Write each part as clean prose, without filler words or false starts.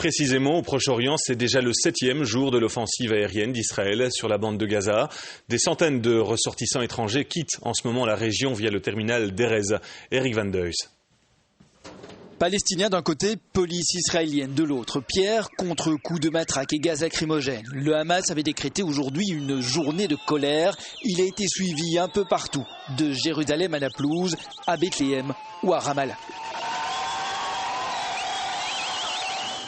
précisément, au Proche-Orient, c'est déjà le 7e jour de l'offensive aérienne d'Israël sur la bande de Gaza. Des centaines de ressortissants étrangers quittent en ce moment la région via le terminal d'Erez. Eric Van Deus. Palestiniens d'un côté, police israélienne de l'autre. Pierre contre coups de matraque et gaz lacrymogène. Le Hamas avait décrété aujourd'hui une journée de colère. Il a été suivi un peu partout, de Jérusalem à Naplouse, à Bethléem ou à Ramallah.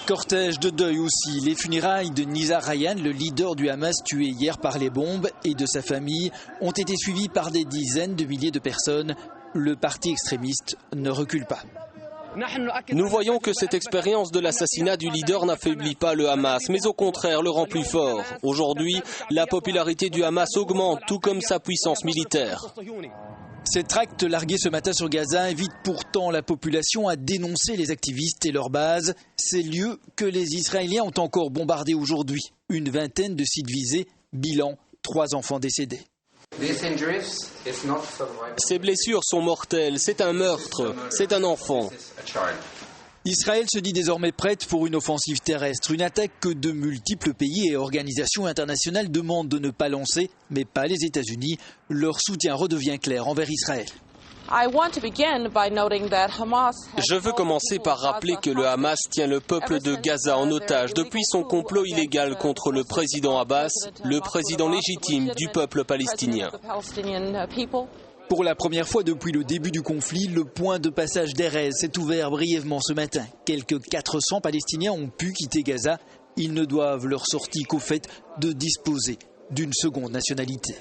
Cortège de deuil aussi. Les funérailles de Nizar Ryan, le leader du Hamas tué hier par les bombes, et de sa famille ont été suivies par des dizaines de milliers de personnes. Le parti extrémiste ne recule pas. Nous voyons que cette expérience de l'assassinat du leader n'affaiblit pas le Hamas, mais au contraire le rend plus fort. Aujourd'hui, la popularité du Hamas augmente, tout comme sa puissance militaire. Ces tracts largués ce matin sur Gaza invitent pourtant la population à dénoncer les activistes et leurs bases. Ces lieux que les Israéliens ont encore bombardés aujourd'hui. Une vingtaine de sites visés, bilan, 3 enfants décédés. Ces blessures sont mortelles, c'est un meurtre, c'est un enfant. Israël se dit désormais prête pour une offensive terrestre, une attaque que de multiples pays et organisations internationales demandent de ne pas lancer, mais pas les États-Unis. Leur soutien redevient clair envers Israël. Je veux commencer par rappeler que le Hamas tient le peuple de Gaza en otage depuis son complot illégal contre le président Abbas, le président légitime du peuple palestinien. Pour la première fois depuis le début du conflit, le point de passage d'Erez s'est ouvert brièvement ce matin. Quelques 400 Palestiniens ont pu quitter Gaza. Ils ne doivent leur sortie qu'au fait de disposer d'une seconde nationalité.